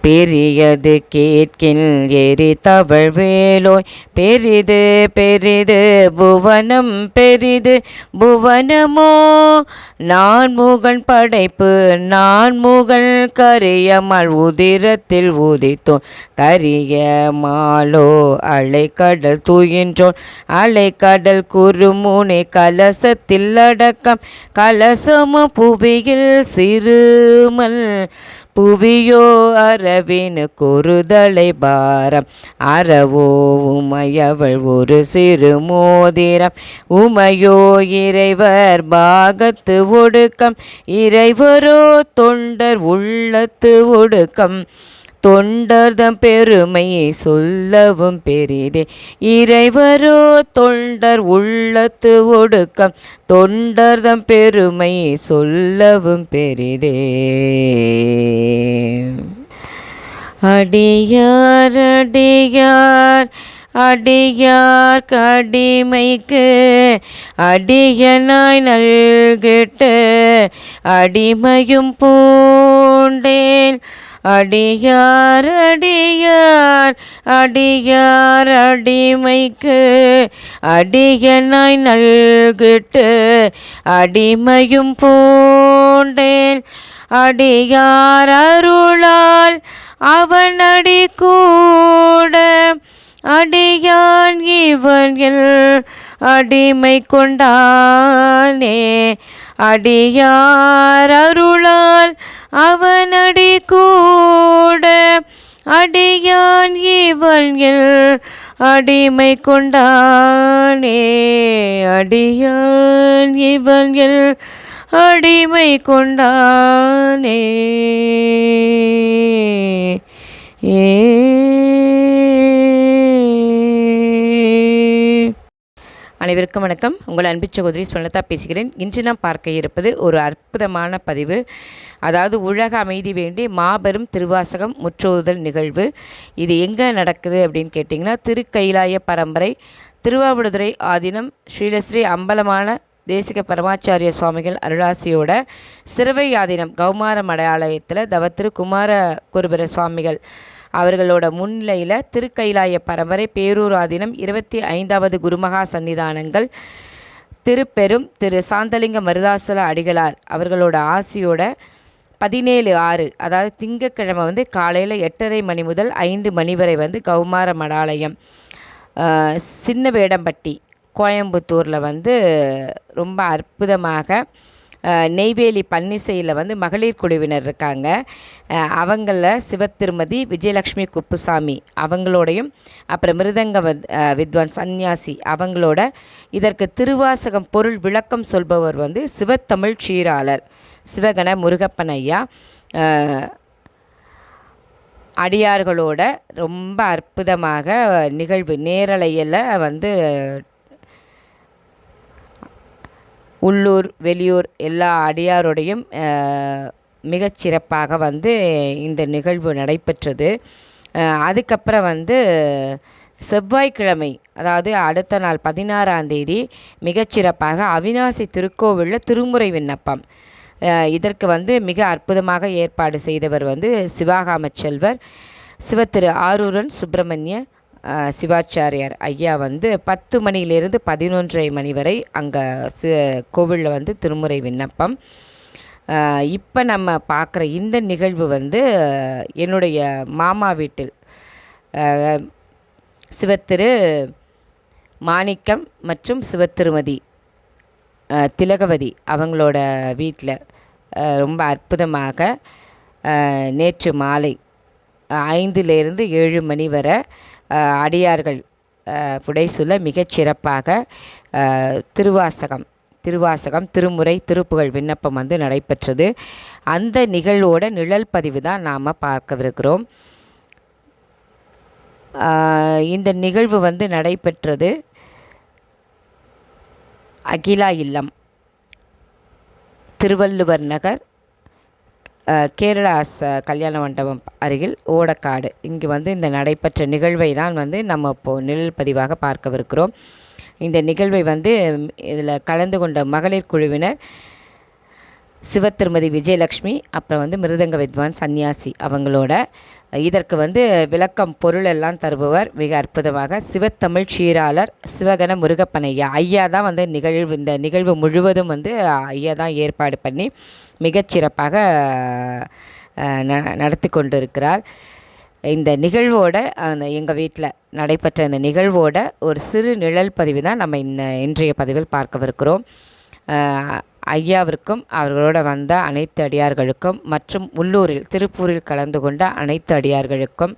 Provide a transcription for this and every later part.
பெரியது கேட்கின் எரி தவழ் வேலோய் பெரிது பெரிது புவனம் பெரிது புவனமோ நான்முகன் படைப்பு நான்முகன் கரியமல் உதிரத்தில் உதித்தோன் கரிய மாலோ அலைக்கடல் தூயின்றோன் அலைக்கடல் குறுமுனை கலசத்தில் அடக்கம் கலசம புவியில் சிறுமல் புவியோ அரவினு குறுதலை பாரம் அறவோ உமையவள் ஒரு சிறு மோதிரம் உமையோ இறைவர் பாகத்து ஒடுக்கம் இறைவரோ தொண்டர் உள்ளத்து ஒடுக்கம் தொண்டர்தம் பெருமையை சொல்லவும் பெரிதே இறைவரோ தொண்டர் உள்ளத்து ஒடுக்கம் தொண்டர்தம் பெருமையை சொல்லவும் பெரிதே. அடியார் அடியார் அடியார் கடிமைக்கு அடியனாய் நல்கிட்டு அடிமையும் பூண்டேன் அடியார் அடியார் அடியார் அடிமைக்கு அடியனாய் நல்கிட்டு அடிமையும் பூண்டேன் அடியார் அருளால் அவன் அடி கூட அடியான் இவன் அடிமை கொண்டானே அடியார் அருளால் அவன் அடி கூட அடியான் இவன் அடிமை கொண்டானே அடியான் இவன் அடிமை கொண்டானே. அனைவருக்கும் வணக்கம். உங்கள் அன்பு சகோதரி ஸ்வர்ணலதா பேசுகிறேன். இன்று நாம் பார்க்க இருப்பது ஒரு அற்புதமான பதிவு. அதாவது உலக அமைதி வேண்டி மாபெரும் திருவாசகம் முற்றோதுதல் நிகழ்வு. இது எங்கே நடக்குது அப்படின்னு கேட்டிங்கன்னா, திருக்கைலாய பரம்பரை திருவாவடுதுறை ஆதீனம் ஸ்ரீலஸ்ரீ அம்பலமான தேசிக பரமாச்சாரிய சுவாமிகள் அருளாசியோட சிறுவை ஆதீனம் கௌமார மடாலயத்தில் தவத்திரு குமார குருபர சுவாமிகள் அவர்களோட முன்னிலையில் திருக்கைலாய பரம்பரை பேரூர் ஆதீனம் 25வது குருமகா சன்னிதானங்கள் திருப்பெரும் திரு சாந்தலிங்க மருதாசல அடிகளார் அவர்களோட ஆசியோட 17/6 அதாவது திங்கட்கிழமை காலையில் 8:30 மணி முதல் 5 மணி வரை கௌமார மடாலயம் சின்ன வேடம்பட்டி கோயம்புத்தூரில் ரொம்ப அற்புதமாக நெய்வேலி பன்னிசையில் மகளிர் குழுவினர் இருக்காங்க. அவங்கள சிவத்திருமதி விஜயலட்சுமி குப்புசாமி அவங்களோடையும் அப்புறம் மிருதங்க வித்வான் சந்நியாசி அவங்களோட இதற்கு திருவாசகம் பொருள் விளக்கம் சொல்பவர் சிவத்தமிழ் சீராளர் சிவகண முருகப்பன் ஐயா அடியார்களோட ரொம்ப அற்புதமாக நிகழ்வு நேரலையில் உள்ளூர் வெளியூர் எல்லா அடியாரோடையும் மிகச்சிறப்பாக இந்த நிகழ்வு நடைபெற்றது. அதுக்கப்புறம் செவ்வாய்க்கிழமை அதாவது அடுத்த நாள் 16ஆம் தேதி மிகச்சிறப்பாக அவிநாசி திருக்கோவிலில் திருமுறை விண்ணப்பம். இதற்கு மிக அற்புதமாக ஏற்பாடு செய்தவர் சிவகாம செல்வர் சிவத்திரு ஆரூரன் சுப்பிரமணிய சிவாச்சாரியார் ஐயா 10 மணியிலிருந்து 11:30 மணி வரை அங்கே கோவிலில் திருமுறை விண்ணப்பம். இப்போ நம்ம பார்க்குற இந்த நிகழ்வு என்னுடைய மாமா வீட்டில் சிவத்திரு மாணிக்கம் மற்றும் சிவத்திருமதி திலகவதி அவங்களோட வீட்டில் ரொம்ப அற்புதமாக நேற்று மாலை 5லிருந்து 7 மணி வரை அடியார்கள் புடைசூழ மிகச்சிறப்பாக திருவாசகம் திருமுறை திருப்புகழ் விண்ணப்பம் நடைபெற்றது. அந்த நிகழ்வோட நிழல் பதிவு தான் நாம் பார்க்கவிருக்கிறோம். இந்த நிகழ்வு நடைபெற்றது அகிலா இல்லம், திருவள்ளுவர் நகர், கேரளா கல்யாண மண்டபம் அருகில் ஓடக்காடு. இங்கு இந்த நடைபெற்ற நிகழ்வை தான் நம்ம இப்போது நிழல் பதிவாக பார்க்கவிருக்கிறோம். இந்த நிகழ்வை இதில் கலந்து கொண்ட மகளிர் குழுவினர் சிவத்திருமதி விஜயலக்ஷ்மி, அப்புறம் வந்து மிருதங்க வித்வான் சன்னியாசி அவங்களோட. இதற்கு வந்து விளக்கம் பொருள் எல்லாம் தருபவர் மிக அற்புதமாக சிவத்தமிழ் சீராளர் சிவகண முருகப்பன் ஐயா. ஐயா தான் வந்து இந்த நிகழ்வு முழுவதும் வந்து ஐயா தான் ஏற்பாடு பண்ணி மிகச்சிறப்பாக நடத்தி கொண்டிருக்கிறார். இந்த நிகழ்வோட எங்கள் வீட்டில் நடைபெற்ற இந்த நிகழ்வோட ஒரு சிறு நிழல் பதிவு தான் நம்ம இன்றைய பதிவில் பார்க்கவிருக்கிறோம். ஐயாவிற்கும் அவர்களோட வந்த அனைத்து அடியார்களுக்கும் மற்றும் உள்ளூரில் திருப்பூரில் கலந்து கொண்ட அனைத்து அடியார்களுக்கும்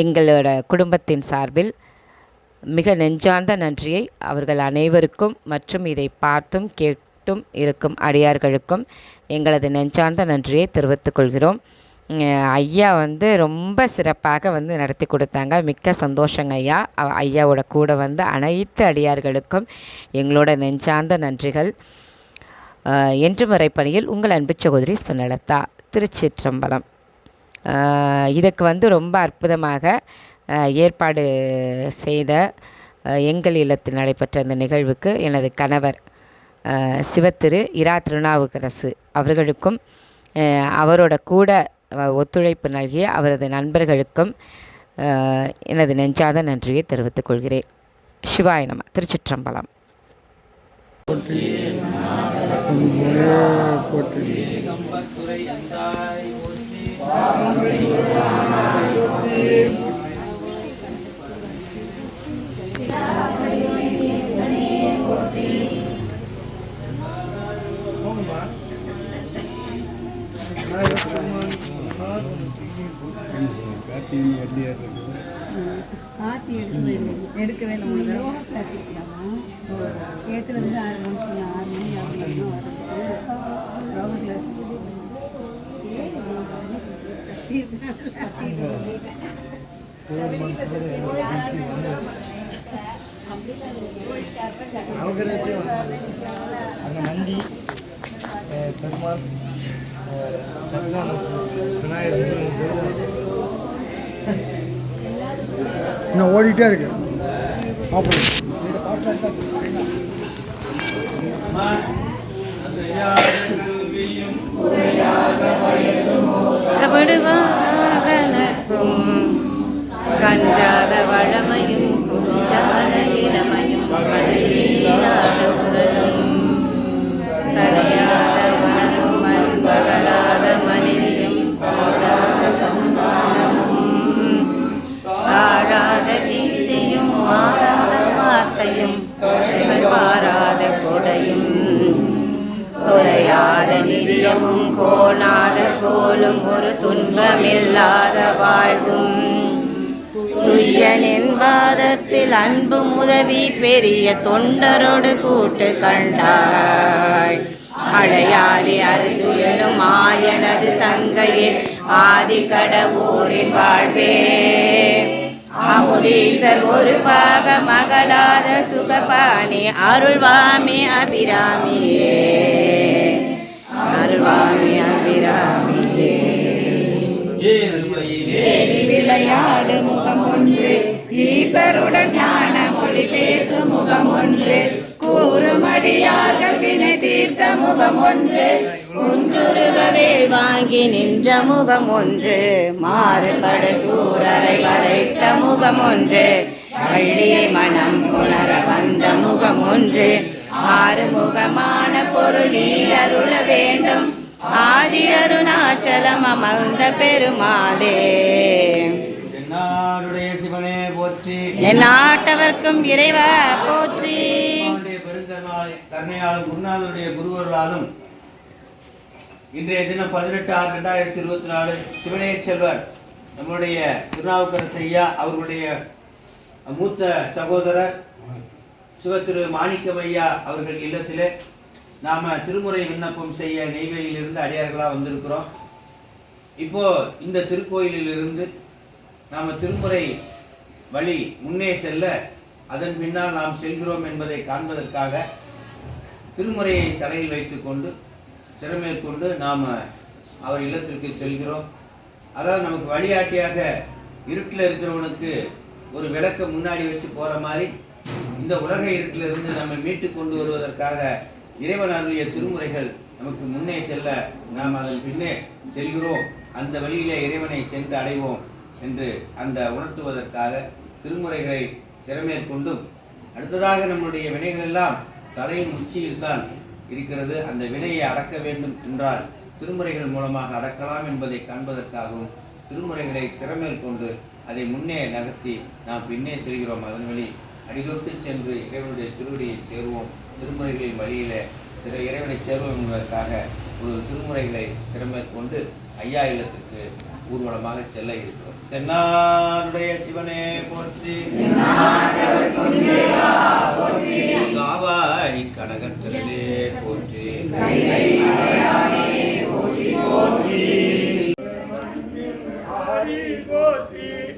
எங்களோட குடும்பத்தின் சார்பில் மிக நெஞ்சார்ந்த நன்றியை அவர்கள் அனைவருக்கும் மற்றும் இதை பார்த்தும் கேட்டும் இருக்கும் அடியார்களுக்கும் எங்களது நெஞ்சார்ந்த நன்றியை தெரிவித்துக் கொள்கிறோம். ஐயா வந்து ரொம்ப சிறப்பாக வந்து நடத்தி கொடுத்தாங்க. மிக்க சந்தோஷங்க ஐயா. ஐயாவோட கூட வந்து அனைத்து அடியார்களுக்கும் எங்களோட நெஞ்சார்ந்த நன்றிகள். என்று முறைப்பணியில் உங்கள் அன்பு சகோதரி ஸ்வர்ணலதா, திருச்சிற்றம்பலம். இதுக்கு வந்து ரொம்ப அற்புதமாக ஏற்பாடு செய்த எங்கள் இல்லத்தில் நடைபெற்ற இந்த நிகழ்வுக்கு எனது கணவர் சிவத்திரு இரா திருநாவுக்கரசு அவர்களுக்கும் அவரோட கூட ஒத்துழைப்பு நல்கிய அவரது நண்பர்களுக்கும் எனது நெஞ்சாத நன்றியை தெரிவித்துக் கொள்கிறேன். சிவாய நம. திருச்சிற்றம்பலம். எடுக்கவே ஏற்றுலேருந்து 6 மணி அப்படின்னு அங்கே நந்தி பெருமாள் விநாயகர் இன்னும் ஓடிட்டே இருக்கு. கஞ்சாத வழமையும் குஞ்சாத இளமையும் கழியாத உடலும் சரியாத மனம் பகலாத மனைவியும் பாடாத சந்தானமும் ஆழாத கீர்த்தியும் மாறாத வார்த்தையும் மாறாத கொடையும் குறையாத நிதியமும் கோணாத கோலும் ஒரு துன்பமில்லாத வாழ்வும் துய்யனின் வாதத்தில் அன்பும் உதவி பெரிய தொண்டரோடு கூட்டு கண்டாய் அழையாளி அருதுயலும் ஆயனது தங்கையே ஆதி கடவுரின் வாழ்வே அமுதீசர் ஒரு பாக மகளாத சுகபாணி அருள்வாமி அபிராமியே அருள்வாமி அபிராமியே. விளையாடு முகம் ஒன்று ஈசருடன் ஞான மொழி பேசும் முகம் ஒன்று கூறுமடியார்கள் வினை தீர்த்த முகம் ஒன்று குன்றுருகவேல் வாங்கி நின்ற முகம் ஒன்று மாறுபட சூரரை வதைத்த முகம் ஒன்று வள்ளியை மனம் புணர வந்த முகம் ஒன்று ஆறுமுகமான பொருள் நீ அருள வேண்டும் ஆதி அருணாச்சலம் அமர்ந்த பெருமாளே. என்னாருடைய சிவனே போற்றி, எந்நாட்டவர்க்கும் இறைவா போற்றி. கருணையாலும் குருநாதனுடைய குருவர்களாலும் இன்றைய தினம் 18/6/2024 சிவனே செல்வர் நம்முடைய திருநாவுக்கரசு ஐயா அவர்களுடைய மூத்த சகோதரர் சிவத்திரு மாணிக்கம் ஐயா அவர்கள் இல்லத்திலே நாம் திருமுறை விண்ணப்பம் செய்ய நெய்வேலியிலிருந்து அடியார்களாக வந்திருக்கிறோம். இப்போது இந்த திருக்கோயிலிலிருந்து நாம் திருமுறை வழி முன்னே செல்ல அதன் பின்னால் நாம் செல்கிறோம் என்பதை காண்பதற்காக திருமுறையை தலையில் வைத்துக்கொண்டு சிறமேற்கொண்டு நாம் அவர் இல்லத்திற்கு செல்கிறோம். அதாவது நமக்கு வழிகாட்டியாக இருட்டில் இருக்கிறவனுக்கு ஒரு விளக்க முன்னாடி வச்சு போகிற மாதிரி இந்த உலக இருட்டிலிருந்து நம்ம மீட்டு கொண்டு வருவதற்காக இறைவன் அருளிய திருமுறைகள் நமக்கு முன்னே செல்ல நாம் அதன் பின்னே செல்கிறோம், அந்த வழியிலே இறைவனை சென்று அடைவோம் என்று அந்த உணர்த்துவதற்காக திருமுறைகளை திறமேற்கொண்டும், அடுத்ததாக நம்முடைய வினைகள் எல்லாம் தலையின் உச்சியில் தான் இருக்கிறது, அந்த வினையை அடக்க வேண்டும் என்றால் திருமுறைகள் மூலமாக அடக்கலாம் என்பதை காண்பதற்காகவும் திருமுறைகளை திறமேல் கொண்டு அதை முன்னே நகர்த்தி நாம் பின்னே செல்கிறோம். அதன் வழி அடிதொட்டு சென்று இறைவனுடைய திருவடியை சேருவோம். திருமுறைகளின் வழியிலே இறைவனை சேருவோம் என்பதற்காக ஒரு திருமுறைகளை திறமேற்கொண்டு ஐயா இல்லத்திற்கு ஊர்வலமாக செல்ல இருக்கிறோம். தென்னாடுடைய சிவனே போற்றி, காவாய் கனகத்திலே போற்றி,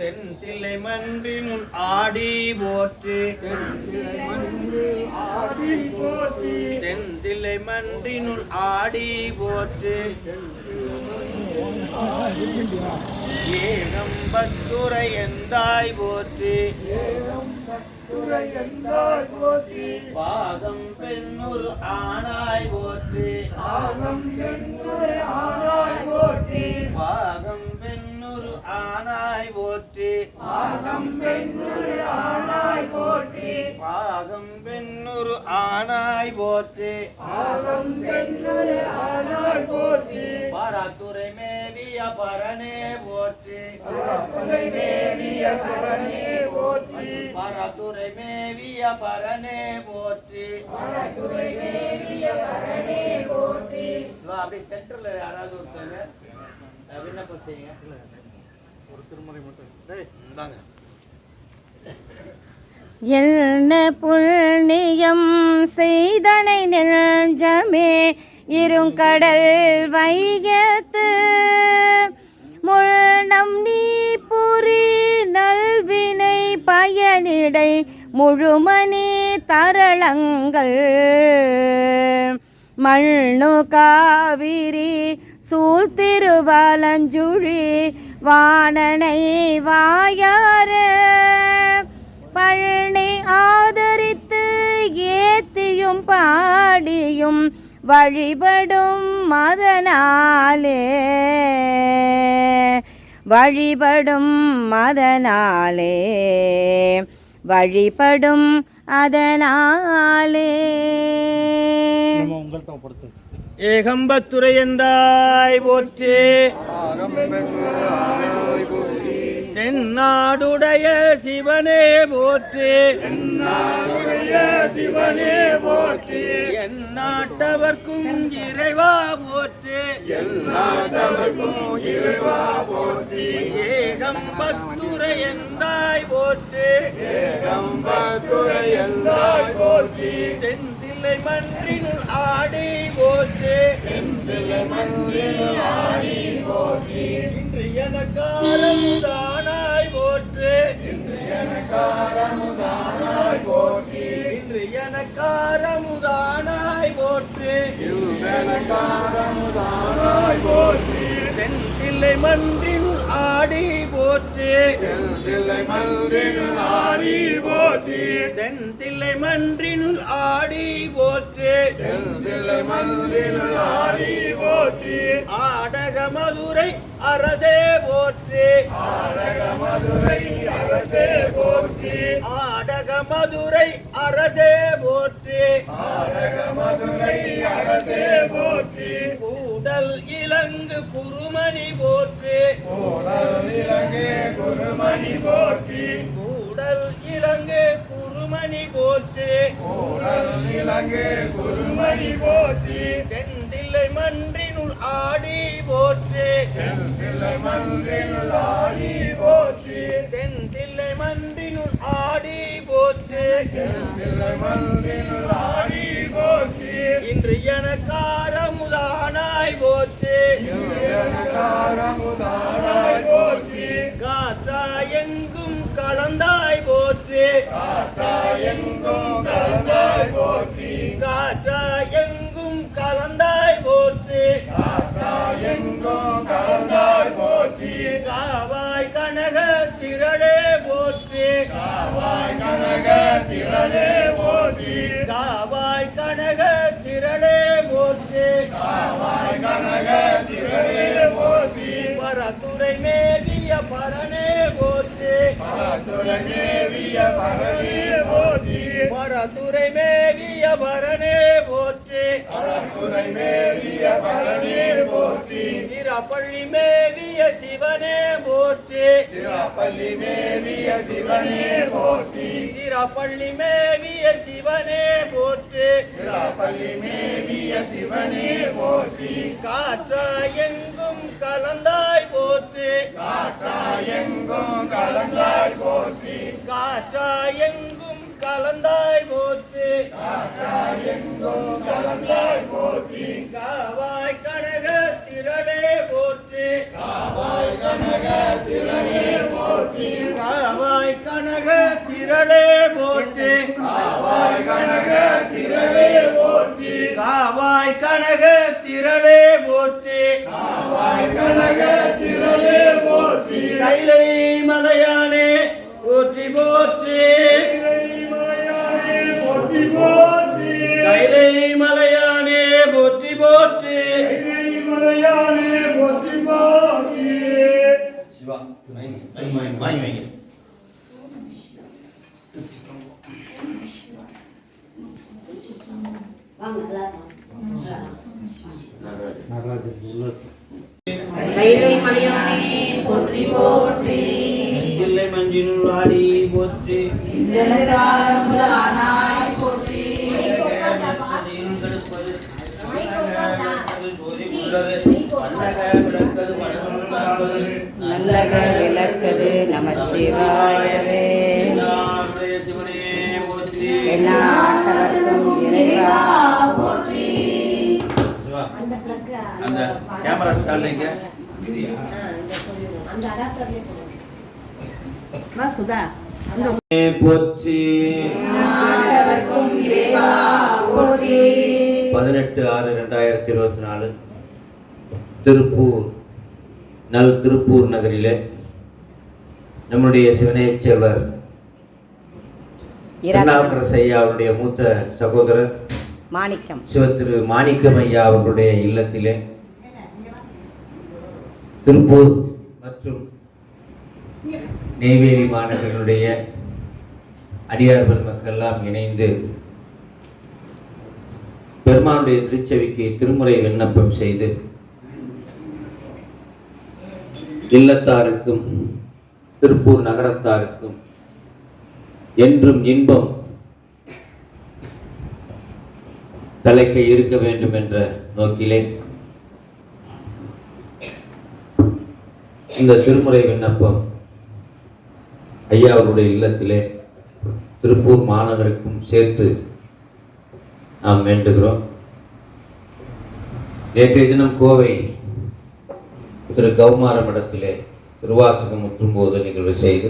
தென்தில்லை மன்றினுள் ஆடி போற்றி, தென்தில்லை மன்றினுள் ஆடி போற்றி, ஏகம்பத்துரை எந்தாய் போற்றி, பாகம் பெண்ணொரு ஆனாய் போற்றி, பாகம் பெண்ணொரு ஆனாய் போற்றி, பாகம் பெண்ணொரு ஆனாய் போற்றி, பாகம் பெண்ணொரு ஆனாய் போற்றி, பாகம் பெண்ணொரு ஆனாய் போற்றி, பாகம் பெண்ணொரு ஆனாய் போற்றி, பாராத்துறை மேவிய பரனே போற்றி, பாராத்துறை மேவிய சரணே போற்றி, பாராத்துறை மேவிய பரனே போற்றி, பாராத்துறை மேவிய பரனே போற்றி. அப்படியே சென்டர்ல யாராவது ஒருத்தங்க விண்ணப்பம் செய்யுங்க. ஒரு திருமுறை மட்டும் இந்தாங்க. என்ன புண்ணியம் செய்தனை நெஞ்சமே இருங்கடல் வையத்து முள்ளம் நீ புரி நல்வினை பயனிடை முழுமணி தரளங்கள் மண்ணு காவிரி சூழ்த்திருவலஞ்சுழி வாணனை வாயார பழனி ஆதரித்து ஏத்தியும் பாடியும் வழிபடும் மதனாலே, வழிபடும் மதனாலே, வழிபடும் அதனாலே. ஏகம்பத்துரை எந்தாய் போற்றி, தென்னாடுடைய சிவனே போற்றி, சிவனே போற்றி, எந்நாட்டவர்க்கும் இறைவா போற்றி, எந்நாட்டவர்க்கும் இறைவா போற்றி, ஏகம்பத்துரை எந்தாய் போற்றி, ஏகம்பத்துரை எந்தாய் போற்றி, தென்தில்லை மன்றினுள் ஆடி போற்றி, தென்தில்லை மன்றினுள் ஆடி போற்றி, இன்று எனக்காரமுதானாய் போற்றி, இன்று எனக்காரமுதானாய் போற்றி, இன்று எனக்காரமுதானாய் போற்றி, எனக்காரமுதானாய் போற்றி, தென்தில்லை மன்றினுள் ஆடி போற்றி, தென்தில்லை மன்றினுள் ஆடி போற்றி, தென்தில்லை மன்றினுள் ஆடி போற்றி, தென்தில்லை மன்றினுள் ஆடி போற்றி, ஆடக மதுரை அரசே போற்றி, ஆடக மதுரை அரசே போற்றி, ஆடக மதுரை அரசே போற்றி, ஆடக மதுரை அரசே போற்றி, கூடல் இலங்கு குருமணி போற்றி, கூடல் இலங்கு குருமணி போற்றி, கூடல் இலங்கு குருமணி போற்றி, கூடல் இலங்கு குருமணி போற்றி, தென்தில்லை மன்றினுள் ஆடி போற்றி, தென்தில்லை மன்றினுள் ஆடி போற்றி, தென்தில்லை மன்றினுள் ஆடி போற்றி, தென்தில்லை மன்றினுள் ஆடி போற்றி, இன்று எனக்காரமுதானாய் போற்றி, இன்று எனக்காரமுதானாய் போற்றி, காற்றாய் எங்கும் கலந்தாய் போற்றி, காற்றாய் எங்கும் கலந்தாய் போற்றி, காற்றாய் எங்கும் கலந்தாய் போற்றி, காற்றாய் எங்கும் கலந்தாய் போற்றி, காவாய் கனக திரளே போற்றி, காவாய் கனக திரளே போற்றி, காவாய் கனக திரளே போற்றி பரத்துரை மேவிய பரணே போற்றி பரத்துரை மேவிய பரணே போற்றி சிறப்பள்ளி மேவிய சிவனே போற்றி சிறப்பள்ளி மேவிய சிவனே போற்றி காற்றாயெங்கும் கலந்தாய் போற்றி காவாய் கனக திரளே போற்றி காவாய் கனக திரளே போற்றி கைலை மலையானே போற்றி போற்றி கைலை மலையானே போற்றி போற்றி சிவா வாங்கி கைலை மலையானே போற்றி போற்றி பிள்ளை மஞ்சினுள் ஆடி போற்றி ஆனாய் போற்றி நல்லக விளக்கது நமச்சிவாயவே எல்லா ஆட்டவர்க்கும் இறைவா போற்றி அந்த கேமரா ஸ்டார்ட்லைங்க சுதா போற்றி ஆட்டவர்க்கும் இறைவா போற்றி 18/6/2024 திருப்பூர் நகரிலே நம்முடைய சிவனேயச் செல்வர் திருநாவுக்கரசு ஐயா அவருடைய மூத்த சகோதரர் மாணிக்கம் சிவத்திரு மாணிக்கம் ஐயா அவர்களுடைய இல்லத்திலே திருப்பூர் மற்றும் நெய்வேலி மாநகரினுடைய அடியார் பெருமக்கள் எல்லாம் இணைந்து பெருமானுடைய திருச்செவிக்கு திருமுறை விண்ணப்பம் செய்து இல்லத்தாருக்கும் திருப்பூர் நகரத்தாருக்கும் என்றும் இன்பம் தலைக்க இருக்க வேண்டும் என்ற நோக்கிலே இந்த திருமுறை விண்ணப்பம் ஐயா அவருடைய இல்லத்திலே திருப்பூர் மாநகருக்கும் சேர்த்து நாம் வேண்டுகிறோம். நேற்றைய தினம் கோவை திரு கௌமார மடத்திலே திருவாசகம் முற்றும்போது நிகழ்வு செய்து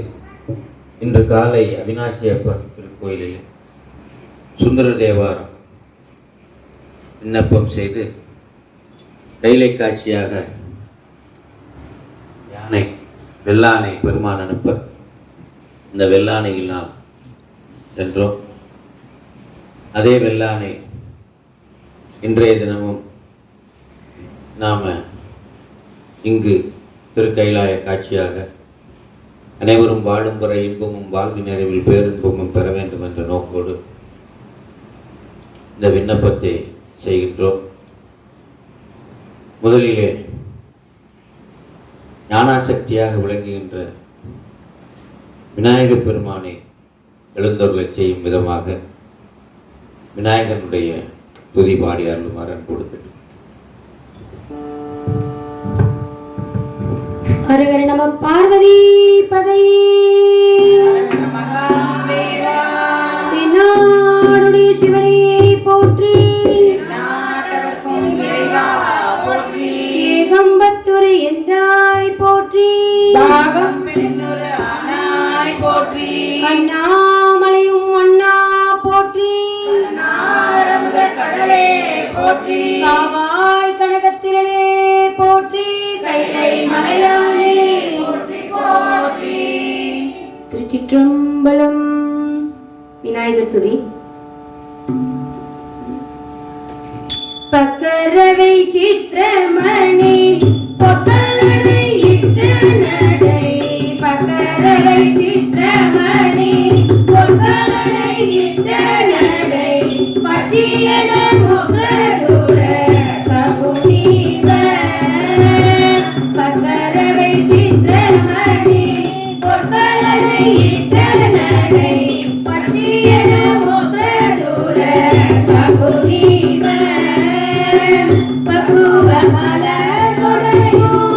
இன்று காலை அவிநாசி அப்பர் திருக்கோயிலில் சுந்தர தேவாரம் விண்ணப்பம் செய்து கைலை காட்சியாக யானை வெள்ளானை பெருமான் அனுப்ப இந்த வெள்ளானையில் நாம் சென்றோம். அதே வெள்ளானை இன்றைய தினமும் நாம் இங்கு திருக்கைலாய காட்சியாக அனைவரும் வாழும் வரை இன்பமும் வாழ்வு நிறைவில் பேரின்பமும் பெற வேண்டும் என்ற நோக்கோடு இந்த விண்ணப்பத்தை செய்கின்றோம். முதலிலே ஞானாசக்தியாக விளங்குகின்ற விநாயகப் பெருமானை எழுந்தருளச் செய்யும் விதமாக விநாயகனுடைய துதி பாடி அருளுமாறு கொடுக்கிறேன். ஹரஹர நம பார்வதி பதை நாடுடைய சிவனை போற்றி ஏகம்பத்துரை எந்தாய் போற்றி அண்ணாமலையும் அண்ணா போற்றி கடலே போற்றி காவாய் கனகத்திரளே போற்றி கைலை மலையானே போற்றி போற்றி. திருச்சிற்றம்பலம். விநாயகர் துதி. பக்கர பக்கரவை சித்திரமணி பொக்கலனை இட்ட நடை பக்கரவை சித்திரமணி பொக்கலனை இட்ட நடை பட்சியன முகதுர பகுனீவ பக்கரவை சித்திரமணி பொக்கலனை இட்ட நடை பட்சியன முகதுர பகுனீவ பக்குவமல தொடையும்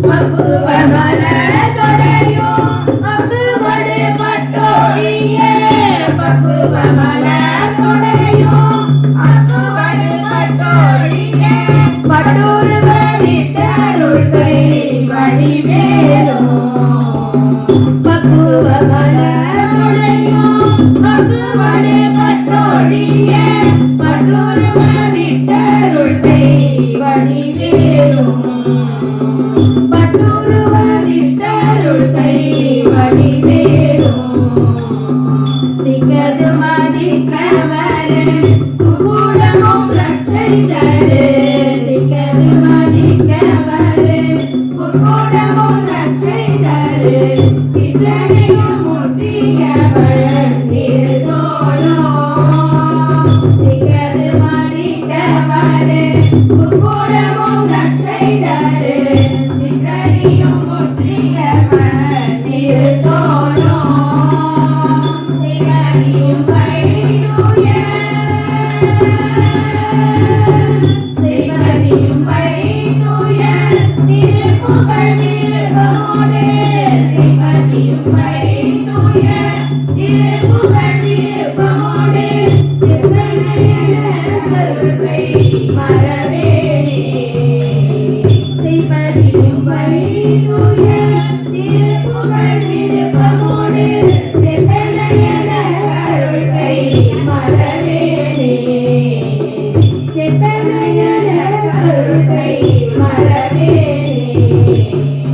பக்குவமல தொடையும் அக்குவடு பட்டோழிய பக்குவமல தொடையும் அக்குவடு பட்டோழிய பட்டூருவ விட்டருள்கை வடிவேலும் பக்குவமல தொடையும் அக்குவடு பட்டோழிய பட்டூருவ விட்டருள்கை வடிவேலும் பட்டூருவ விட்டருள்கை வடிவேலும் திக்கது மதிக்கவரு குகுடமும் ரட்சை தரு திக்கது மதிக்கவரு குகுடமும் ரட்சை தரு சிற்றடியும் முற்றியவள் நிறுதோளோ திக்கது மதிக்கவரு குகுடமும் ரட்சை தரு சிற்றடியும் முற்றியவள் நிறுதோளோ சிவனியும் வையுய சிவனியும் வையுய திருப்புகழ் திருப்பமோடு சிவனியும் வையுய திருப்புகழ் திருப்பமோடு திருநயனருள்கை மறவேனே சிவனியும் வையுய திருப்புகழ் திருப்பமோடு செப்பனையனருள்கை மறவேனே செப்பனையனருள்கை மறவேனே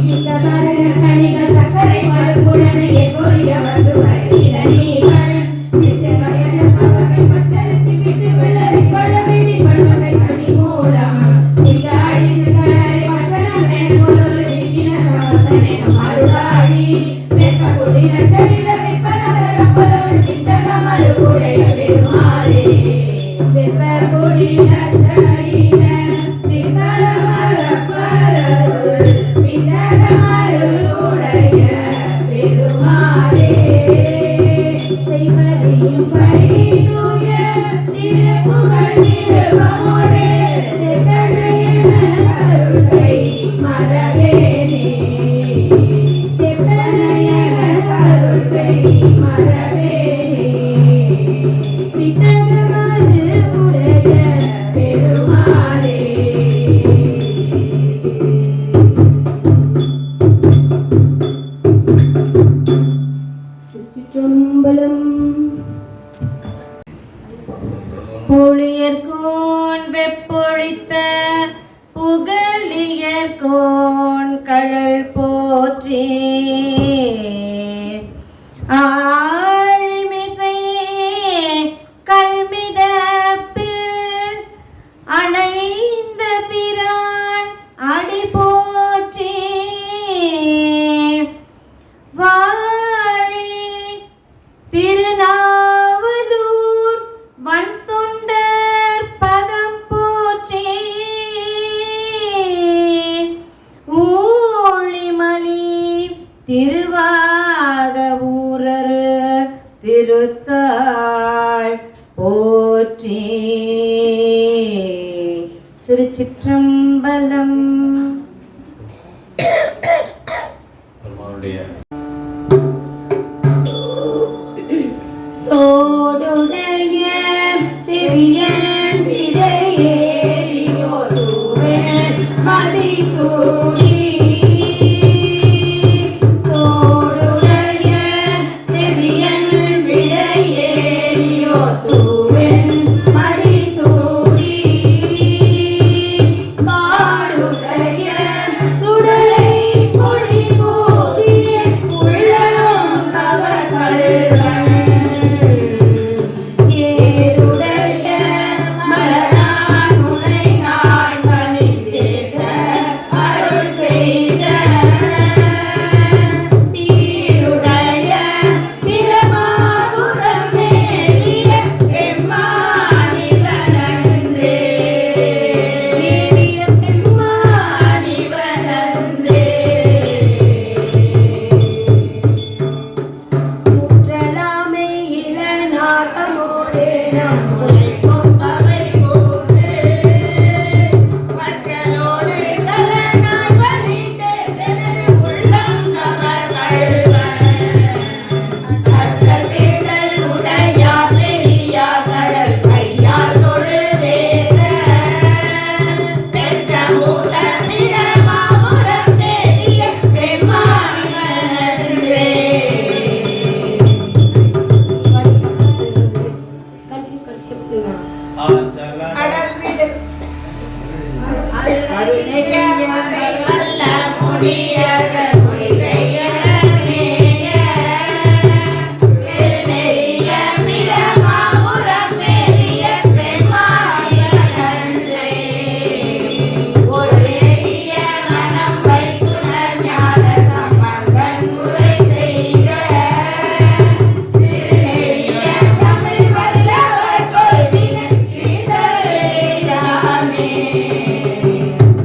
இந்த மரணக்கணிகள் சக்கரை மறுகுடனை எப்பொழிய வந்து வருகிறீர்கள் நிச்சயமயன பவகை பச்சரிசி விட்டு வெள்ளரி பழவெடி பழவகை கனி மூலம் நிகாடி சிகழரை மச்சனம் என கொலொரு சிக்கின சமசனென மருளாடி வெப்ப குடின செடில விற்பனவரம் பலவன் சித்தக மறுகுடைய பெருமாளே வெப்ப குடின செடில விற்பனவரப்பரருள் வித்தக மறுகுடைய பெருமாளே செய்வதையும் பையுய திருப்புகழ் திருவமோடு செப்பனையனருள்கை மறவேனே செப்பனையனருள்கை மறவேனே வித்தக மறுகுடைய பெருமாளே திருச்சிற்றம்பலம் புளியர்கோன் வெப்பொழித்த புகழியர்கோன் கழல் போற்றி ஆழிமிசை கல்மிதப்பில் அணைந்த பிரான் அடி போற்றி வாழி திருநாவலூர் வன்தொண்டர் பதம் போற்றி ஊழிமலி திருவாகவூரர் திருத்தாள் போற்றி. திருச்சிற்றம்பலம். தோடுடைய செவியன் விடையேறியோருவன் மதிசூடி தோடுடைய செவியன் விடையேறியோருவன் மதிசூடி காடுடைய சுடலை பொடி பூசிய உள்ளம் கவர்கள் ஏருடைய அடல் விடு அருணெறிய வல்ல முடியர்கள் பொய்கையர் மேய பெருநெறிய பிரமாபுரம் மேறிய பெருமாயனன்றே ஒரு நெறிய மனம் வைத்துணர் ஞான சம்பந்தன் உரை செய்த திருநெறிய தமிழ் வல்லவர் கொள்வினை பிதரேயாமே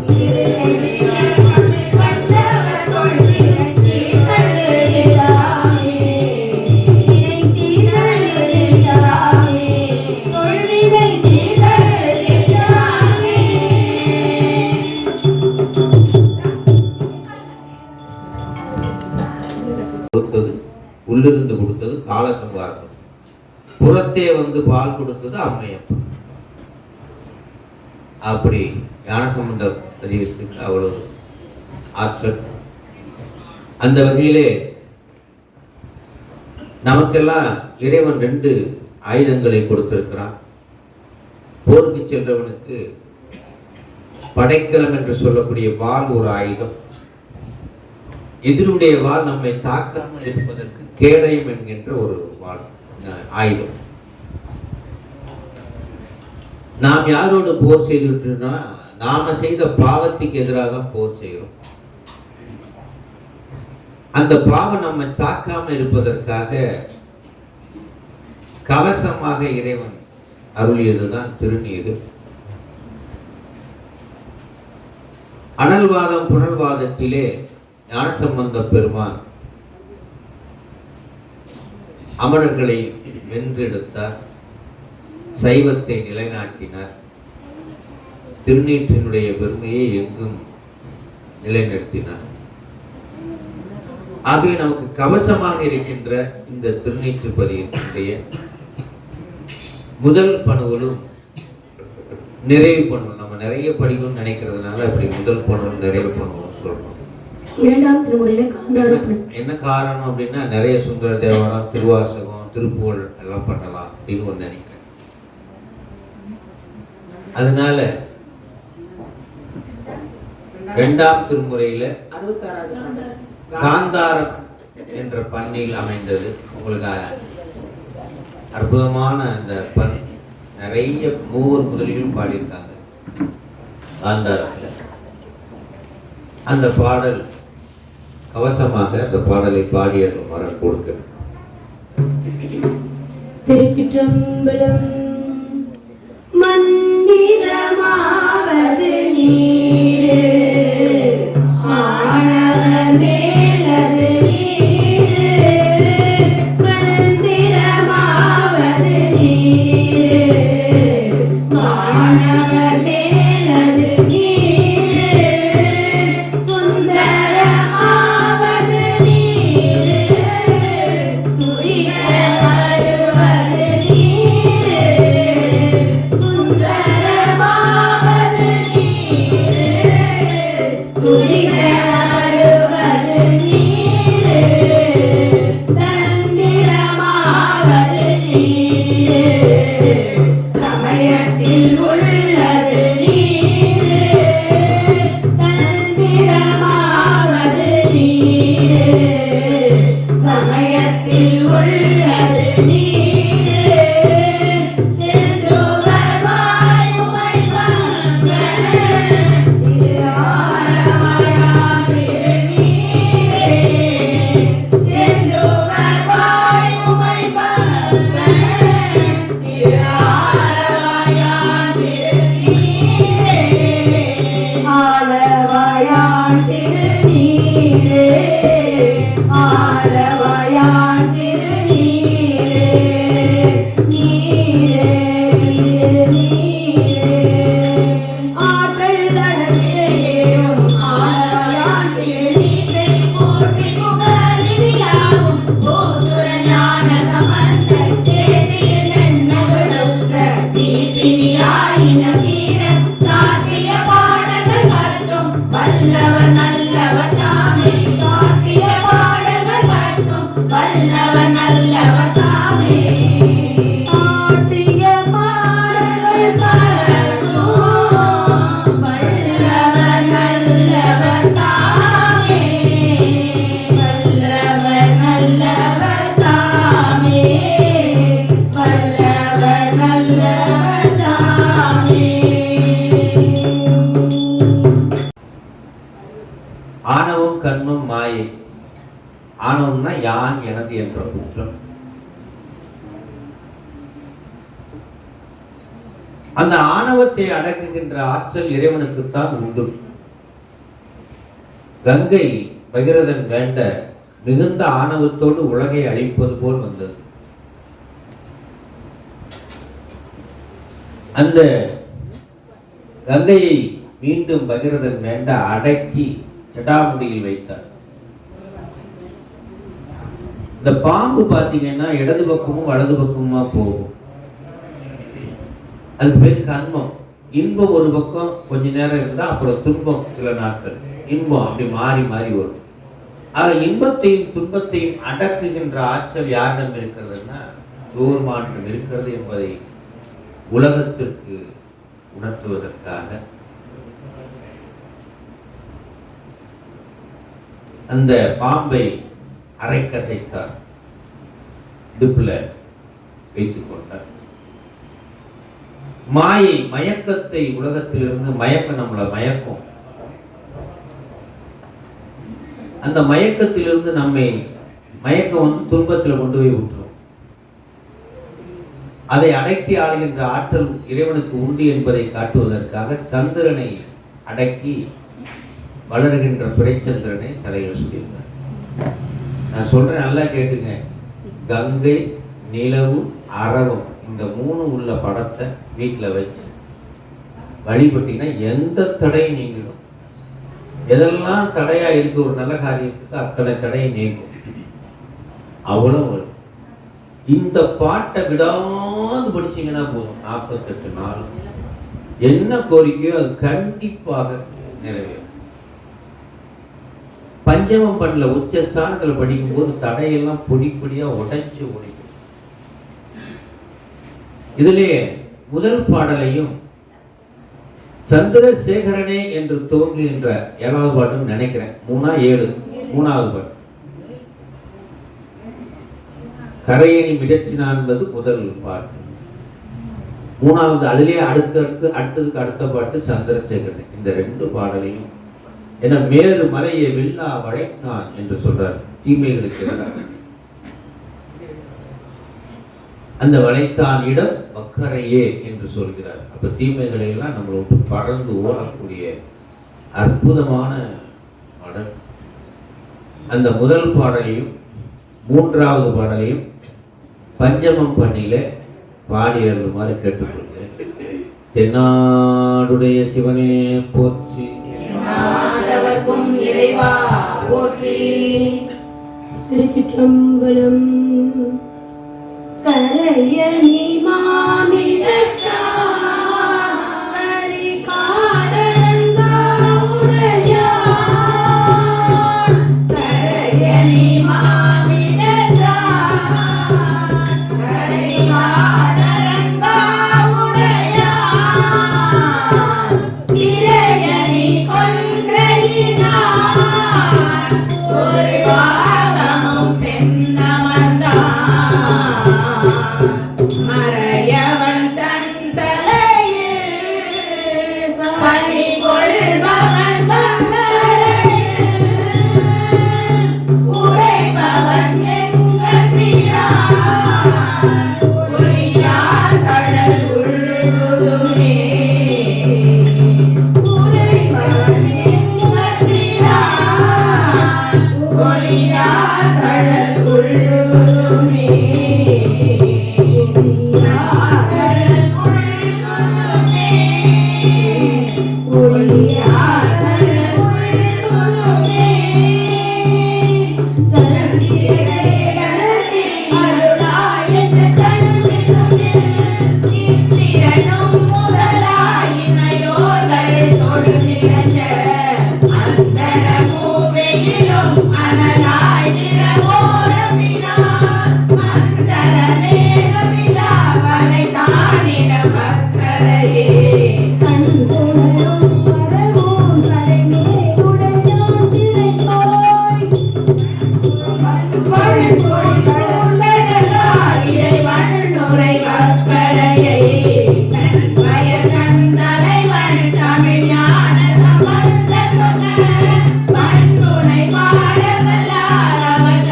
திருநெறிய தமிழ் வல்லவர் கொள்வினை பிதரேயாமே இணை தீதரேயாமே கொள்வினை பிதரேயாமே கொடுத்தது உள்ளிருந்து கொடுத்தது காலசம்பாரம், புறத்தே வந்து பால் கொடுத்தது அம்மையப்பன். அப்படி ஞானசம்பந்தர் பதிகத்துக்கு அவ்வளவு ஆற்றல். அந்த வகையிலே நமக்கெல்லாம் இறைவன் 2 ஆயுதங்களை கொடுத்திருக்கிறான். போருக்கு சென்றவனுக்கு படைக்கலம் என்று சொல்லக்கூடிய வாள் ஒரு ஆயுதம், எதிரியுடைய வாள் நம்மை தாக்காமல் இருப்பதற்கு கேடயம் என்கின்ற ஒரு வாள் ஆயுதம். நாம் யாரோடு போர் செய்துட்டோம்னா நாம செய்த பாவத்துக்கு எதிராக போர் செய்கிறோம். அந்த பாவம் நம்மை தாக்காம இருப்பதற்காக கவசமாக இறைவன் அருளியதுதான் திருநீறு. அனல்வாதம் புனல்வாதத்திலே ஞானசம்பந்த பெருமான் அமரர்களை வென்றெடுத்தார், சைவத்தை நிலைநாட்டினார், திருநீற்றினுடைய பெருமையை எங்கும் நிலைநிறுத்தினார். ஆகவே நமக்கு கவசமாக இருக்கின்ற இந்த திருநீற்று பதிகத்தினுடைய முதல் பணுவலும் நிறைவு பணுவல், நம்ம நிறைய படிக்கணும்னு நினைக்கிறதுனால அப்படி முதல் பணுவல் நிறைவு பணுவல் சொல்றோம். இரண்டாம் திருமுறையில காந்தாரம் என்ன காரணம் அப்படின்னா நிறைய சுந்தர தேவாரம், திருவாசகம், திருப்புகழ் எல்லாம் பண்ணலாம் அப்படின்னு ஒன்று நினைக்கிறேன். அதனால 2ஆம் திருமுறையில காந்தாரம் என்ற பண்ணில் அமைந்தது. உங்களுக்கு அற்புதமான அந்த பண் நிறைய 3 முதலிலும் பாடியிருக்காங்க காந்தாரத்தில். அந்த பாடல் கவசமாக அந்த பாடலை பாடிய மரம் கொடுக்க. திருச்சிற்றம்பலம். மந்திரமாவது நீரு ஆனவர் மேலது நீரு, மந்திரமாவது நீரு ஆனவர் மேலது நீரு, சுந்தரமாவது நீரு துயிலப்படுவது நீரு, ஆணவம்னா யான் எனது என்ற குற்றம். அந்த ஆணவத்தை அடக்குகின்ற ஆற்றல் இறைவனுக்குத்தான் உண்டு. கங்கை பகிரதன் வேண்ட மிகுந்த ஆணவத்தோடு உலகை அழிப்பது போல் வந்தது. அந்த கங்கையை மீண்டும் பகிரதன் வேண்ட அடக்கி ஜடாமுடியில் வைத்தார். இந்த பாம்பு பார்த்தீங்கன்னா இடது பக்கமும் வலது பக்கமுமா போகும். அதுக்கு பேர் கர்மம். இன்பம் ஒரு பக்கம் கொஞ்ச நேரம் இருந்தால் அப்புறம் துன்பம் சில நாட்கள், இன்பம் அப்படி மாறி மாறி வரும். ஆக இன்பத்தையும் துன்பத்தையும் அடக்குகின்ற ஆற்றல் யாரிடம் இருக்கிறதுன்னா சிவபெருமானிடம் இருக்கிறது என்பதை உலகத்திற்கு உணர்த்துவதற்காக அந்த பாம்பை அரைக்கசைத்தார், இடுப்புல வைத்துக் கொண்டார். மாயை மயக்கத்தை உலகத்திலிருந்து மயக்கம் நம்மளை மயக்கும். அந்த மயக்கத்திலிருந்து நம்மை மயக்கம் துன்பத்தில் கொண்டு போய் விட்டுரும். அதை அடக்கி ஆளுகின்ற ஆற்றல் இறைவனுக்கு உண்டு என்பதை காட்டுவதற்காக சந்திரனை அடக்கி வளர்கின்ற பிறைச்சந்திரனை தலையில் சொல்லியிருந்தார். நான் சொல்றேன், நல்லா கேட்டுங்க. கங்கை, நிலவு, அரவம் இந்த 3 உள்ள படத்தை வீட்டில் வச்சு வழிபட்டீங்கன்னா எந்த தடையும் நீங்களும். எதெல்லாம் தடையா இருக்கு ஒரு நல்ல காரியத்துக்கு அத்தனை தடையை நீக்கும். அவ்வளவு இந்த பாட்டை விடாது படிச்சீங்கன்னா போதும், 48 நாள் என்ன கோரிக்கையோ அது கண்டிப்பாக நிறைவேறும். பஞ்சமம் பண்ணல உச்சஸ்தானத்தில் படிக்கும்போது தடையெல்லாம் பொடி பொடியா உடைச்சு ஓடிக்கும். இதிலே முதல் பாடலையும் சந்திரசேகரனே என்று துவங்குகின்ற 7வது பாட்டும் நினைக்கிறேன். 3வது பாட்டு கரையணி மிடச்சினான் என்பது முதல் பாட்டு. 3வது அதிலே அடுத்ததுக்கு அடுத்த பாட்டு சந்திரசேகரன். இந்த 2 பாடலையும் என மேறு மலையை வில்லா வளைத்தான் என்று சொல்றார். தீமைகளுக்கு எதிராக அந்த வளைத்தான் இடம் வக்கரையே என்று சொல்கிறார். அப்ப தீமைகளை எல்லாம் நம்மளை விட்டு பறந்து ஓடக்கூடிய அற்புதமான பாடல். அந்த முதல் பாடலையும் 3வது பாடலையும் பஞ்சமம் பண்ணில பாடி அருளுமாறு கேட்டுக்கொள்கிறேன். தென்னாடுடைய சிவனே போற்றி, நாட்டவர்க்கும் இறைவா போற்றி. திருச்சிற்றம்பலம். கரையணி மாமிடற்றா கரி காடரங்கா உடையார். கரையணி மாமிடற்றா கரி காடரங்கா உடையார். இறையணி கொன்றையினார் ஒரு பாகமும் பெண்ணமர்ந்தான். மறையவன் தன் தலையில் பலி கொள்பவன் மங்களையில் உரைபவன் எங்கள் பிரான். ஒளியார் கடல் உள்குதுமே உரைபவன் எங்கள் பிரான். ஒளியார் கடல் உள்குதுமே தமிழ் ஞான சம்பந்த மண்ணுனை பாடவல்லார் அவர்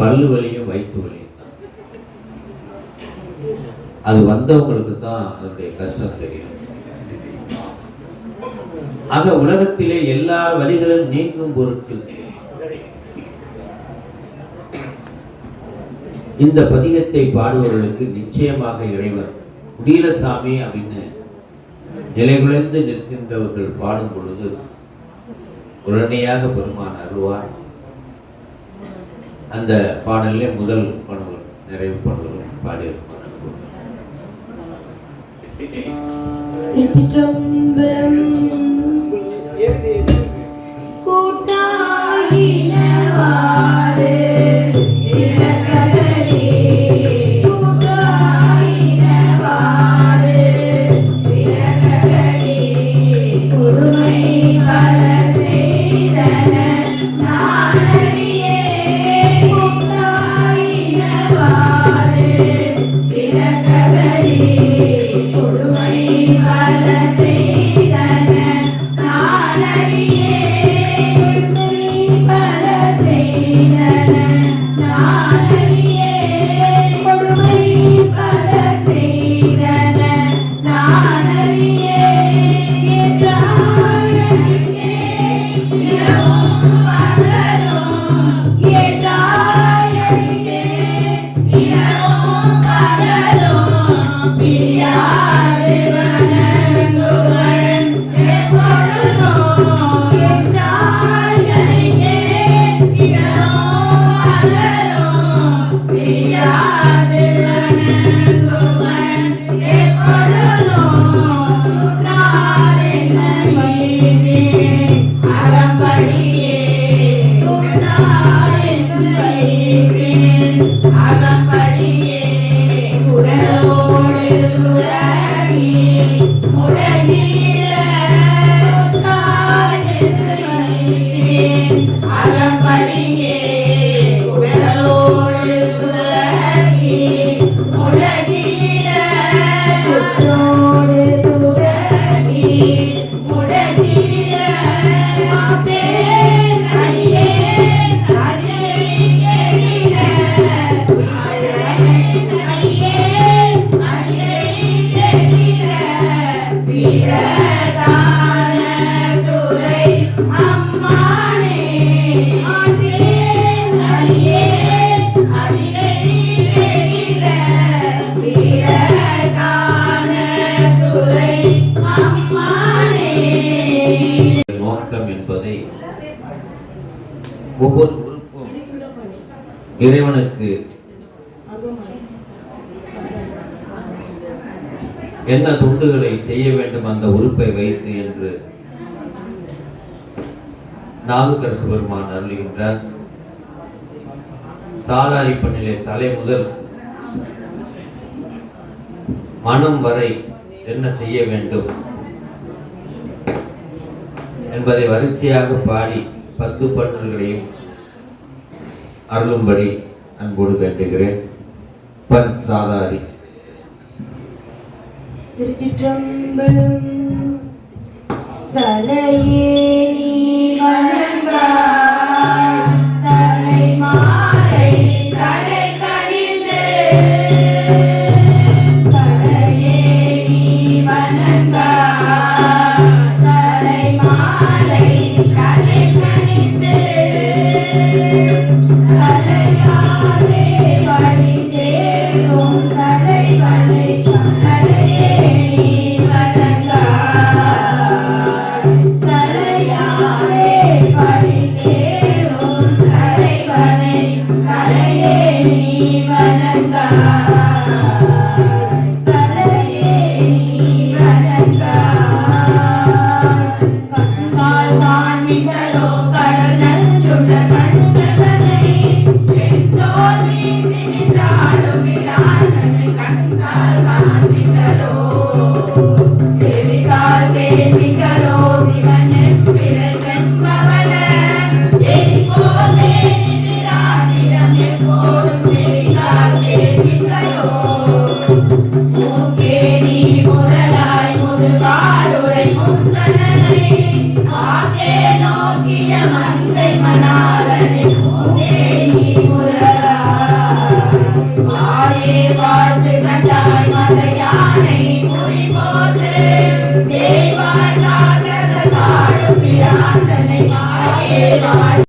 பல்லு வலியும் வயிற்று வலியும் தான். அது வந்தவங்களுக்கு தான் அதனுடைய கஷ்டம் தெரியும். ஆக உலகத்திலே எல்லா வலிகளும் நீங்கும் பொருட்டு இந்த பதிகத்தை பாடுபவர்களுக்கு நிச்சயமாக இறைவன் முடியல சாமி அப்படின்னு நிலைகுலைந்து நிற்கின்றவர்கள் பாடும் பொழுது உடனடியாக பெருமான் அருள்வார். அந்த பாடலே முதல் பணுவல் நிறைவு பணுவல் பாடியிருப்பார். திருச்சிற்றம்பலம். கூட்டாயினவாறு விளக்ககளே, கூட்டாயினவாறு விளக்ககளே, கொடுமை பல செய்தன நானறியே. கூட்டாயினவாறு விளக்ககளே, கொடுமை பல செய்தன நானறியே. பல செய்தன நானறியே. கொடுமை பல செய்தன நானறியே. ஏற்றாயடிக்கே இரவும் பகலும், ஏற்றாயடிக்கே இரவும் பகலும், பிரியாது வணங்குவன் எப்பொழுதும். ஏற்றாயடிக்கே இரவும் பகலும், பிரியாது வணங்குவன் எப்பொழுதும். நாரென்னையே அகம்படியே, நாரென்னையே அகம்படியே, உடலோடு உலகி முடங்கிட. நாரென்னையே அகம்படியே, உடலோடு உலகி முடங்கிட. உடலோடு உலகி முடங்கிட. மாட்டேன் ஐயேன் அரியை கெடில. மாட்டேன் ஐயேன் அரியை கெடில. வீரதான துறை அம்மானே. மாட்டேன் ஐயேன் அரியை கெடில. வீரதான துறை அம்மானே. நோக்கம் என்பதை ஒவ்வொரு உறுப்பும் இறைவனுக்கு என்ன தொண்டுகளை செய்ய வேண்டும் அந்த உறுப்பை வைத்து என்று நாவுக்கரசு பெருமான் அருளுகின்றார். சாதாரி பண்ணிலே தலை முதல் மனம் வரை என்ன செய்ய வேண்டும் என்பதை வரிசையாக பாடி 10 பாடல்களையும் அருளும்படி அன்போடு வேண்டுகிறேன். பன் சாதாரி. திருச்சிற்றம்பலம். தலையே நீ வணங்காய், தலை மாலை தலை கணிந்து. தலையே நீ வணங்காய், தலை மாலை தலை கணிந்து. தலையாலே வழி தேரும் தலைவனை தலையே நீ வணங்காய். தலையாலே வழி தேரும் தலைவனை தலையே நீ வணங்காய். தலையே நீ வணங்காய். கண்கால் காண்பிகளோ கடல் நன்றுள்ள கண்களை பெற்றோர் வீசி நின்றாடும் இராதனை. கண்கால் காண்பிகளோ செவிகால் கேள்விகளோ சிவன் எம்பிரை செம்பவன. எரிபோலே நின்றானிடம் எப்போதும் செவிகால் கேள்விகளோ. மூக்கே நீ முரலாய் முதுகாடுரை முத்தனனை ஆக்கே நோக்கிய மங்கை மணாளனை.